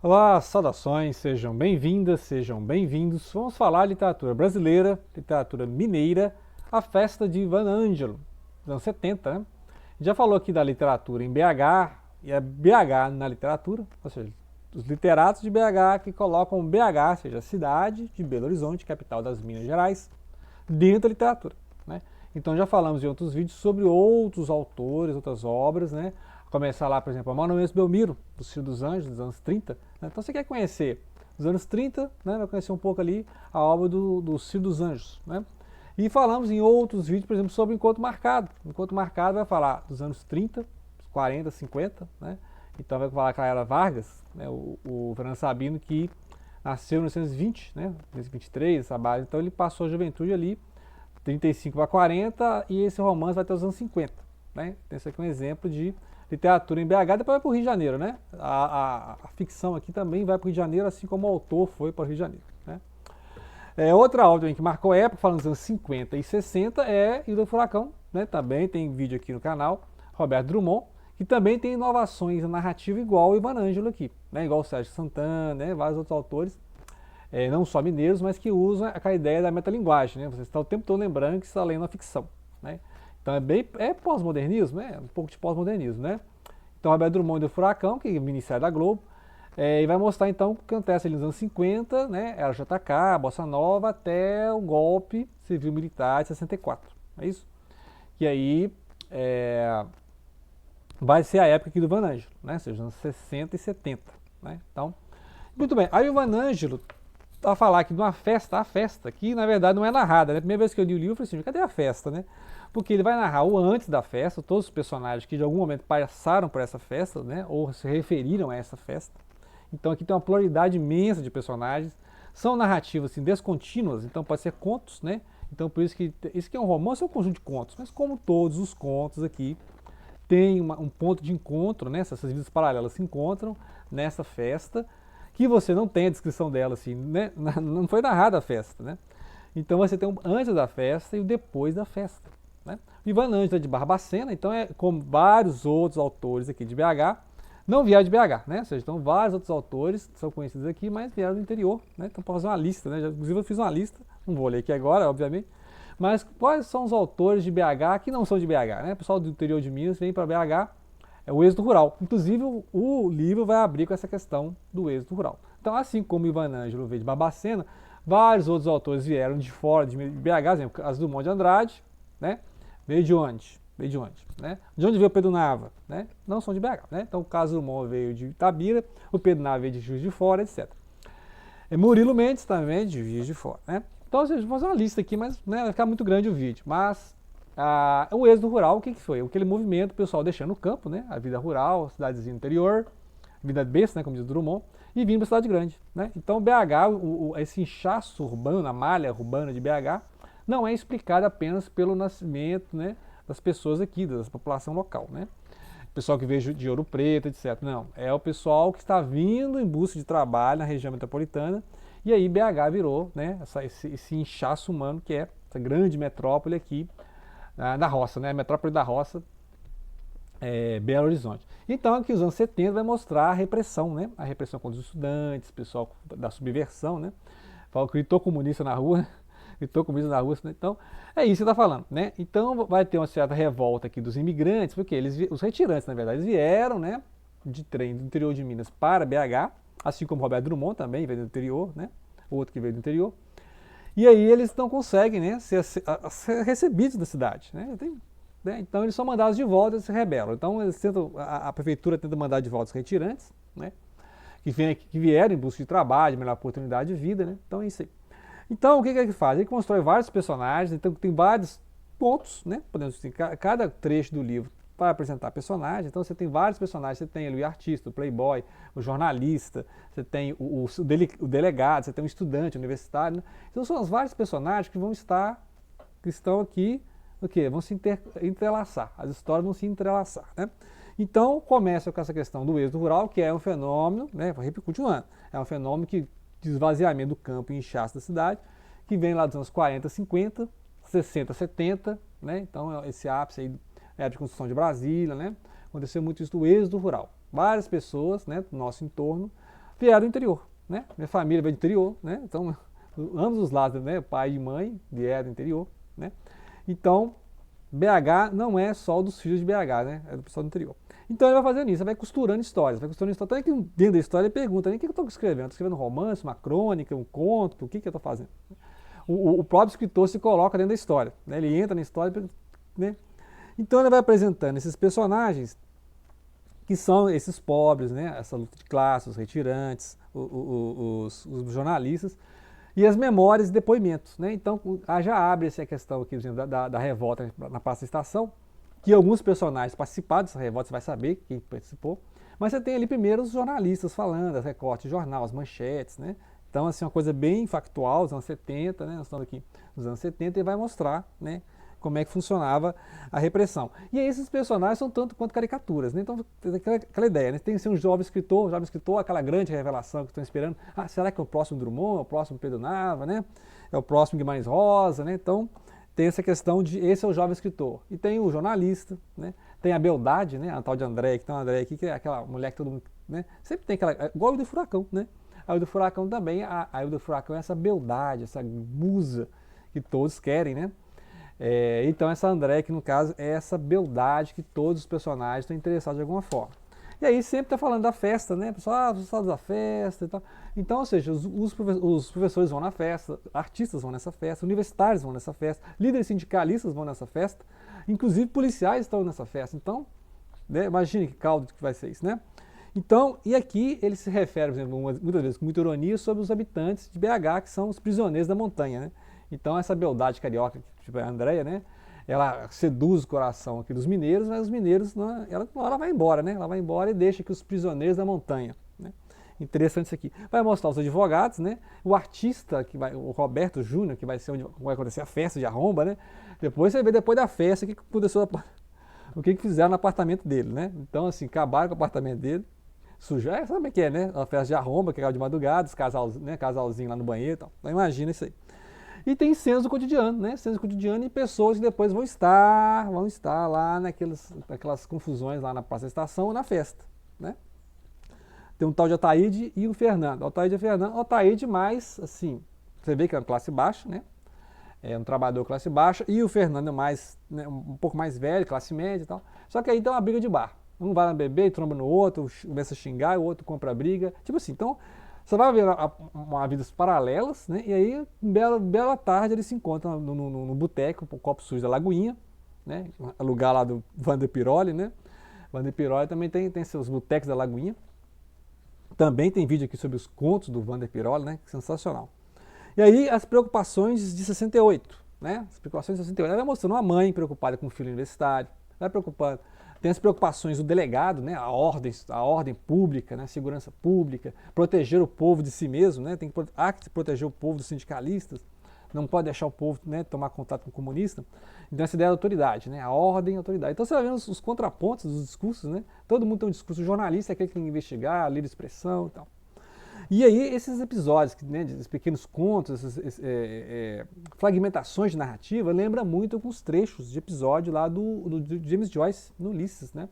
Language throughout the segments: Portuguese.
Olá, saudações, sejam bem-vindas, sejam bem-vindos. Vamos falar de literatura brasileira, literatura mineira, a festa de Ivan Ângelo, dos anos 70, né? Já falou aqui da literatura em BH, e é BH na literatura, ou seja, os literatos de BH que colocam BH, ou seja, a cidade de Belo Horizonte, capital das Minas Gerais, dentro da literatura, né? Então já falamos em outros vídeos sobre outros autores, outras obras, né? Começar lá, por exemplo, a Manuel Belmiro, do Ciro dos Anjos, dos anos 30. Né? Então você quer conhecer os anos 30, né? Vai conhecer um pouco ali a obra do Ciro dos Anjos, né? E falamos em outros vídeos, por exemplo, sobre Encontro Marcado. Encontro Marcado vai falar dos anos 30, 40, 50, né? Então vai falar Clara Vargas, né? O Fernando Sabino, que nasceu em 1920, né? 1923, essa base. Então ele passou a juventude ali, 35 a 40, e esse romance vai até os anos 50. Né? Então esse aqui é um exemplo de literatura em BH, depois vai para o Rio de Janeiro, né? A ficção aqui também vai para o Rio de Janeiro, assim como o autor foi para o Rio de Janeiro. Né? Outra obra que marcou a época, falando dos anos 50 e 60, é Ilha do Furacão, né? Também tem vídeo aqui no canal, Roberto Drummond, que também tem inovações na narrativa igual o Ivan Ângelo aqui, né? Igual o Sérgio Santana, né? Vários outros autores, não só mineiros, mas que usam aquela ideia da metalinguagem, né? Você está o tempo todo lembrando que está lendo uma ficção, né? Então é pós-modernismo, né? Um pouco de pós-modernismo, né? Então Roberto Drummond do Furacão, que é minissérie da Globo, e vai mostrar então o que acontece ali nos anos 50, né? Era JK, Bossa Nova, até o golpe civil-militar de 64, é isso? E aí vai ser a época aqui do Ivan Ângelo, né? Ou seja, anos 60 e 70, né? Então, muito bem. Aí o Ivan Ângelo a falar aqui de uma festa, a festa, que na verdade não é narrada, né? A primeira vez que eu li o livro, eu falei assim, cadê a festa, né? Porque ele vai narrar o antes da festa, todos os personagens que de algum momento passaram por essa festa, né? Ou se referiram a essa festa. Então aqui tem uma pluralidade imensa de personagens. São narrativas assim, descontínuas, então pode ser contos, né? Então por isso que isso aqui é um romance, é um conjunto de contos, mas como todos os contos aqui, tem um ponto de encontro, né? Essas vidas paralelas se encontram nessa festa, que você não tem a descrição dela, assim, né? Não foi narrada a festa, né? Então você tem o antes da festa e o depois da festa. Né? O Ivan Ângelo é de Barbacena, então é como vários outros autores aqui de BH, não vieram de BH, né? Ou seja, então vários outros autores são conhecidos aqui, mas vieram do interior, né? Então para fazer uma lista, né? Inclusive eu fiz uma lista, não vou ler aqui agora, obviamente, mas quais são os autores de BH que não são de BH, né? O pessoal do interior de Minas vem para BH, é o êxodo rural. Inclusive o livro vai abrir com essa questão do êxodo rural. Então assim como o Ivan Ângelo veio de Barbacena, vários outros autores vieram de fora de BH, exemplo, as Dumont de Andrade, né? Veio de onde? Veio de onde? Né? De onde veio o Pedro Nava? Né? Não são de BH. Né? Então o Caso Dumont veio de Itabira, o Pedro Nava veio de Juiz de Fora, etc. Murilo Mendes também de Juiz de Fora. Né? Então, ou seja, vou fazer uma lista aqui, mas né, vai ficar muito grande o vídeo. Mas o êxodo rural, o que foi? Aquele movimento, o pessoal deixando o campo, né? A vida rural, a cidadezinha interior, vida besta, né, como diz o Drummond, e vindo para a cidade grande. Né? Então BH, esse inchaço urbano, a malha urbana de BH, não é explicada apenas pelo nascimento, né, das pessoas aqui, da população local. Né? O pessoal que veio de Ouro Preto, etc. Não, é o pessoal que está vindo em busca de trabalho na região metropolitana, e aí BH virou, né, esse inchaço humano que é essa grande metrópole aqui da roça, né, a metrópole da roça, Belo Horizonte. Então, aqui nos anos 70 vai mostrar a repressão, né? A repressão contra os estudantes, pessoal da subversão, né? Fala que gritou comunista na rua, gritou comunista na rua, né? Então, é isso que está falando, né? Então, vai ter uma certa revolta aqui dos imigrantes, porque os retirantes, na verdade, eles vieram, né? De trem do interior de Minas para BH, assim como Roberto Drummond também veio do interior, né? Outro que veio do interior. E aí eles não conseguem, né? Ser recebidos da cidade, né? Né? Então eles são mandados de volta e se rebelam. Então a prefeitura tenta mandar de volta os retirantes, né? que vieram em busca de trabalho, melhor oportunidade de vida. Né? Então é isso aí. Então o que ele faz? Ele constrói vários personagens, então tem vários pontos, né? Podemos dizer, cada trecho do livro para apresentar personagens. Então você tem vários personagens, você tem ali o artista, o playboy, o jornalista, você tem o delegado, você tem um estudante universitário. Né? Então são os vários personagens que estão aqui o quê? Vão se entrelaçar, as histórias vão se entrelaçar. Né? Então começa com essa questão do êxodo rural, que é um fenômeno, né, continuando, é um fenômeno de esvaziamento do campo e inchaço da cidade, que vem lá dos anos 40, 50, 60, 70, né? Então esse ápice aí é de construção de Brasília, né? Aconteceu muito isso do êxodo rural. Várias pessoas, né, do nosso entorno vieram do interior, né? Minha família veio do interior, né? Então, ambos os lados, né? Pai e mãe vieram do interior, né? Então, BH não é só dos filhos de BH, né? É do pessoal do interior. Então ele vai fazendo isso, vai costurando histórias, vai costurando histórias. Até que dentro da história ele pergunta, o que eu estou escrevendo? Estou escrevendo um romance, uma crônica, um conto, o que eu estou fazendo? O próprio escritor se coloca dentro da história, né? Ele entra na história, né? Então ele vai apresentando esses personagens que são esses pobres, né? Essa luta de classe, os retirantes, os jornalistas, e as memórias e depoimentos, né? Então já abre essa questão aqui, por exemplo, da revolta na Praça da Estação, que alguns personagens participaram dessa revolta, você vai saber quem participou, mas você tem ali primeiro os jornalistas falando, as recortes de jornal, as manchetes, né? Então, assim, uma coisa bem factual, os anos 70, né? Nós estamos aqui nos anos 70, e vai mostrar, né, como é que funcionava a repressão. E aí esses personagens são tanto quanto caricaturas, né? Então, aquela ideia, né? Tem que ser um jovem escritor, aquela grande revelação que estão esperando. Ah, será que é o próximo Drummond, é o próximo Pedro Nava, né? É o próximo Guimarães Rosa, né? Então, tem essa questão de esse é o jovem escritor. E tem o jornalista, né? Tem a beldade, né? A tal de André, que tem uma André aqui, que é aquela mulher que todo mundo, né? Sempre tem aquela, igual o do Furacão, né? A do Furacão também, a do Furacão é essa beldade, essa musa que todos querem, né? Então essa André, que no caso é essa beldade que todos os personagens estão interessados de alguma forma. E aí sempre está falando da festa, né? Pessoal, os estados da festa e tal. Então, ou seja, os professores vão na festa, artistas vão nessa festa, universitários vão nessa festa, líderes sindicalistas vão nessa festa, inclusive policiais estão nessa festa. Então, né, imagine que caldo que vai ser isso, né? Então, e aqui ele se refere, por exemplo, muitas vezes com muita ironia, sobre os habitantes de BH, que são os prisioneiros da montanha, né? Então, essa beldade carioca, tipo a Andréia, né? Ela seduz o coração aqui dos mineiros, mas os mineiros, ela vai embora, né? Ela vai embora e deixa aqui os prisioneiros da montanha, né? Interessante isso aqui. Vai mostrar os advogados, né? O artista, o Roberto Júnior, que vai ser onde vai acontecer a festa de arromba, né? Depois você vê, depois da festa, o que fizeram no apartamento dele, né? Então, assim, acabaram com o apartamento dele, sujar, sabe o que é, né? A festa de arromba, que é de madrugada, os casalzinho lá no banheiro e tal. Então, imagina isso aí. E tem cenas do cotidiano, né? Cenas do cotidiano e pessoas que depois vão estar lá naquelas confusões lá na Praça da Estação ou na festa, né? Tem um tal de Ataíde e o Fernando. O Ataíde e o Fernando. O Ataíde mais, assim, você vê que é uma classe baixa, né? É um trabalhador classe baixa. E o Fernando é mais, né, um pouco mais velho, classe média e tal. Só que aí tem uma briga de bar. Um vai na beber e tromba no outro, começa a xingar, o outro compra a briga. Tipo assim, então você vai ver uma vidas paralelas, né? E aí, bela tarde, eles se encontram no boteco, um copo sujo da Lagoinha, né? Lugar lá do Vander Piroli, né? Vander Piroli também tem seus botecos da Lagoinha. Também tem vídeo aqui sobre os contos do Vander Piroli, né? Sensacional. E aí, as preocupações de 68, né? As preocupações de 68. Ela vai mostrando uma mãe preocupada com o filho universitário, vai preocupando. Tem as preocupações do delegado, né? A ordem pública, né? A segurança pública, proteger o povo de si mesmo, né? Há que proteger o povo dos sindicalistas, não pode deixar o povo, né, tomar contato com o comunista. Então essa ideia da autoridade, né? A ordem e a autoridade. Então você vai vendo os contrapontos dos discursos, né? Todo mundo tem um discurso, o jornalista é aquele que tem que investigar, livre expressão e tal. E aí esses episódios, né, esses pequenos contos, essas fragmentações de narrativa, lembra muito alguns trechos de episódio lá do James Joyce no Ulisses, né?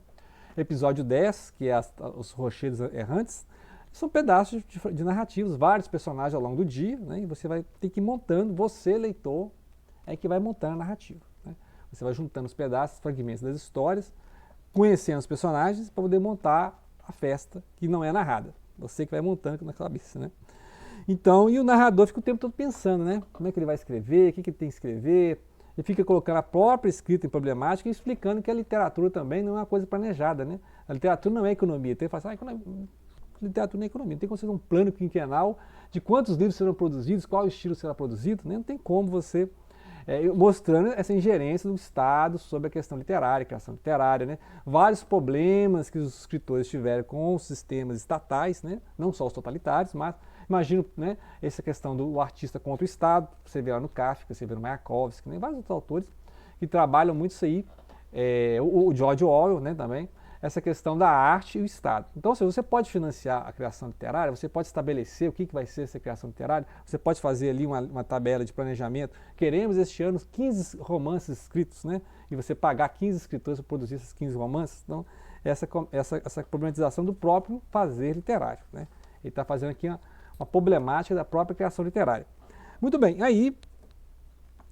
Episódio 10, que é os rochedos errantes, são pedaços de narrativas, vários personagens ao longo do dia, né? E você vai ter que ir montando, você, leitor, é que vai montando a narrativa, né? Você vai juntando os pedaços, fragmentos das histórias, conhecendo os personagens para poder montar a festa que não é narrada. Você que vai montando na cabeça, né? Então, e o narrador fica o tempo todo pensando, né? Como é que ele vai escrever, o que ele tem que escrever. Ele fica colocando a própria escrita em problemática e explicando que a literatura também não é uma coisa planejada, né? A literatura não é economia. Então ele fala assim, literatura não é economia. Não tem como você ter um plano quinquenal de quantos livros serão produzidos, qual estilo será produzido, né? Não tem como você... mostrando essa ingerência do Estado sobre a questão literária, criação literária, né? Vários problemas que os escritores tiveram com os sistemas estatais, né? Não só os totalitários, mas imagino, né, essa questão do artista contra o Estado, você vê lá no Kafka, você vê no Mayakovsky, né? Vários outros autores que trabalham muito isso aí, o George Orwell, né, também, essa questão da arte e o Estado. Então, se você pode financiar a criação literária, você pode estabelecer o que vai ser essa criação literária, você pode fazer ali uma tabela de planejamento. Queremos este ano 15 romances escritos, né? E você pagar 15 escritores para produzir esses 15 romances. Então, essa problematização do próprio fazer literário, né? Ele está fazendo aqui uma problemática da própria criação literária. Muito bem, aí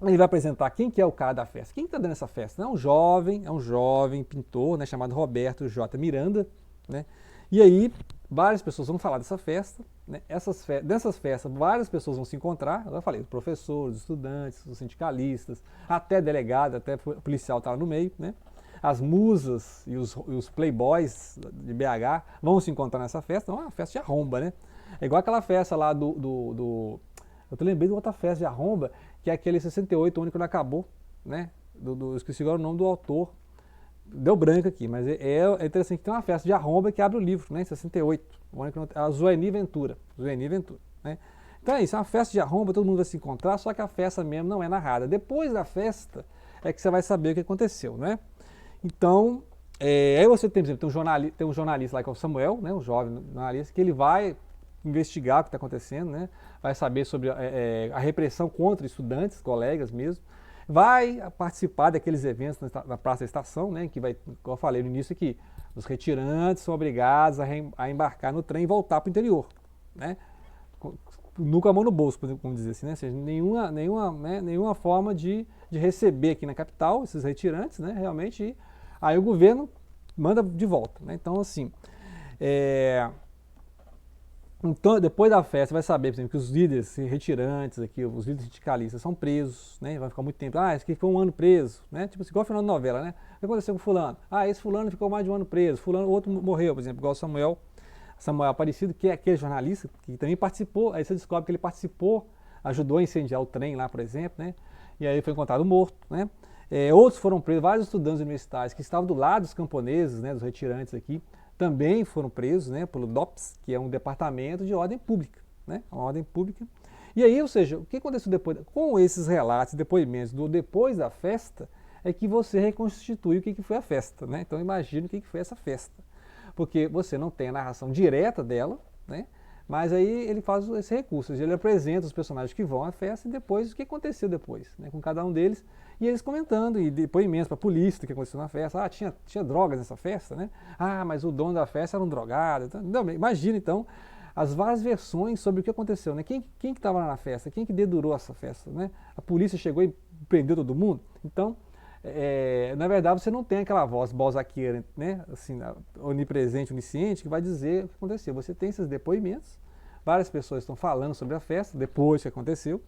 ele vai apresentar quem que é o cara da festa. Quem está dando essa festa? É um jovem pintor, né, chamado Roberto J. Miranda, né? E aí várias pessoas vão falar dessa festa, né? Dessas festas várias pessoas vão se encontrar, eu já falei, os professores, os estudantes, os sindicalistas, até delegado, até policial está lá no meio, né? As musas e os playboys de BH vão se encontrar nessa festa, é uma festa de arromba, né? É igual aquela festa lá eu te lembrei de outra festa de arromba, que é aquele 68, onde quando acabou, né? Esqueci agora o nome do autor, deu branco aqui, mas é interessante que tem uma festa de arromba que abre o livro, né? Em 68, a Zueni Ventura, né? Então é isso, é uma festa de arromba, todo mundo vai se encontrar, só que a festa mesmo não é narrada. Depois da festa é que você vai saber o que aconteceu, né? Então, aí você tem, por exemplo, tem um jornalista lá que é o Samuel, né? Um jovem jornalista, que ele vai investigar o que está acontecendo, né? Vai saber sobre a repressão contra estudantes, colegas mesmo, vai participar daqueles eventos na Praça da Estação, né? Que vai, como eu falei no início aqui, os retirantes são obrigados a embarcar no trem e voltar para o interior, né? Nunca a mão no bolso, como dizer assim, né? Ou seja, nenhuma forma de receber aqui na capital esses retirantes, né? Realmente, e aí o governo manda de volta, né? Então, assim, então, depois da festa, você vai saber, por exemplo, que os líderes retirantes aqui, os líderes sindicalistas são presos, né? Vai ficar muito tempo. Ah, esse aqui ficou um ano preso, né? Tipo assim, igual o final da novela, né? O que aconteceu com fulano? Ah, esse fulano ficou mais de um ano preso, fulano, outro morreu, por exemplo, igual o Samuel Aparecido, que é aquele jornalista que também participou, aí você descobre que ele participou, ajudou a incendiar o trem lá, por exemplo, né? E aí foi encontrado morto, né? Outros foram presos, vários estudantes universitários que estavam do lado dos camponeses, né, dos retirantes aqui, também foram presos, né, pelo DOPS, que é um departamento de ordem pública, né, uma ordem pública. E aí, ou seja, o que aconteceu depois, com esses relatos, depoimentos do depois da festa, é que você reconstitui o que foi a festa, né? Então imagine o que foi essa festa, porque você não tem a narração direta dela, né? Mas aí ele faz esse recurso, ele apresenta os personagens que vão à festa e depois o que aconteceu depois, né, com cada um deles, e eles comentando, e depoimentos para a polícia do que aconteceu na festa. Ah, tinha drogas nessa festa, né? Ah, mas o dono da festa era um drogado. Então, imagina então as várias versões sobre o que aconteceu, né? Quem que estava lá na festa? Quem que dedurou essa festa, né? A polícia chegou e prendeu todo mundo? Então, na verdade, você não tem aquela voz balzaquiana, né? Assim, onipresente, onisciente, que vai dizer o que aconteceu. Você tem esses depoimentos, várias pessoas estão falando sobre a festa, depois que aconteceu.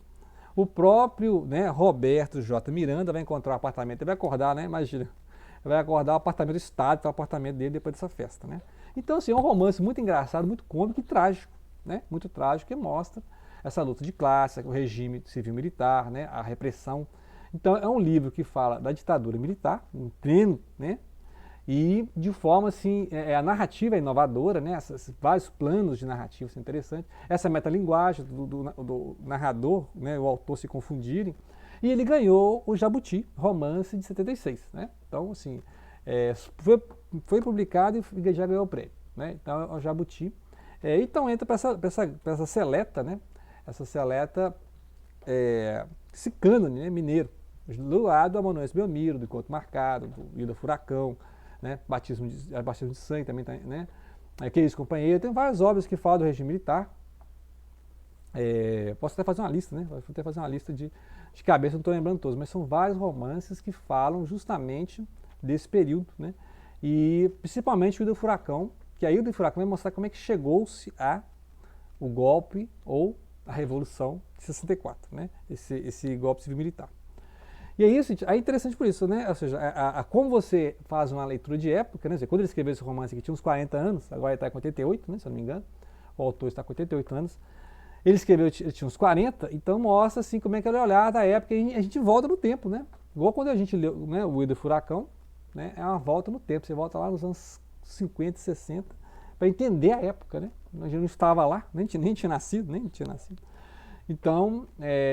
O próprio, né, Roberto J. Miranda vai encontrar o apartamento, ele vai acordar, né? Imagina, vai acordar o apartamento do Estado, que é o apartamento dele depois dessa festa, né? Então, assim, é um romance muito engraçado, muito cômico e trágico, né? Muito trágico, que mostra essa luta de classe, o regime civil-militar, né? A repressão. Então, é um livro que fala da ditadura militar, em pleno, né? E de forma assim, a narrativa é inovadora, né? Vários planos de narrativa são interessantes. Essa metalinguagem do narrador, né? O autor se confundirem. E ele ganhou o Jabuti, romance de 76, né? Então, assim, foi publicado e já ganhou o prêmio, né? Então, é o Jabuti. Então, entra para essa seleta, né? Essa seleta, esse cânone, né? Mineiro. Do lado do Amanuense Belmiro, do Encontro Marcado, do Ilha Furacão, né? Batismo de Sangue também, né? Aqueles companheiros, tem várias obras que falam do regime militar. Posso até fazer uma lista, né? Posso até fazer uma lista de cabeça, não estou lembrando todos, mas são vários romances que falam justamente desse período, né? E principalmente o Ilha Furacão, que a Ilha do Furacão vai mostrar como é que chegou-se o golpe ou a Revolução de 64, né? Esse golpe civil-militar. E é isso, é interessante por isso, né? Ou seja, como você faz uma leitura de época, né? Quando ele escreveu esse romance aqui, tinha uns 40 anos, agora ele está com 88, né? Se eu não me engano, o autor está com 88 anos. Ele escreveu, ele tinha uns 40, então mostra assim como é que ele olhar da época, e a gente volta no tempo, né? Igual quando a gente leu, né, o Ilha do Furacão, né? É uma volta no tempo, você volta lá nos anos 50, 60, para entender a época, né? A gente não estava lá, nem tinha nascido. Então,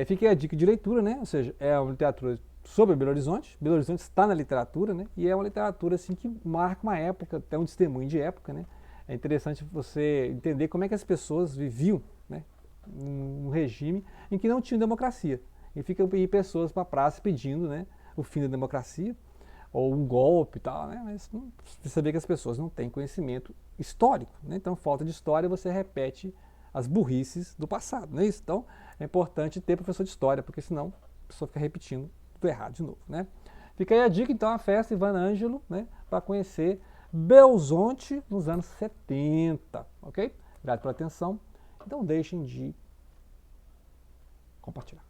fica a dica de leitura, né? Ou seja, é uma literatura sobre Belo Horizonte. Belo Horizonte está na literatura, né? E é uma literatura assim que marca uma época, é um testemunho de época, né? É interessante você entender como é que as pessoas viviam, né? Um regime em que não tinha democracia. E fica aí pessoas para a praça pedindo, né, o fim da democracia. ou um golpe e tal, né? Mas você vê que as pessoas não têm conhecimento histórico, né? Então, falta de história, você repete as burrices do passado, não é isso? Então, é importante ter professor de história, porque senão a pessoa fica repetindo tudo errado de novo, né? Fica aí a dica, então, a festa Ivan Ângelo, né? Para conhecer Belzonte nos anos 70, ok? Obrigado pela atenção. Então, deixem de compartilhar.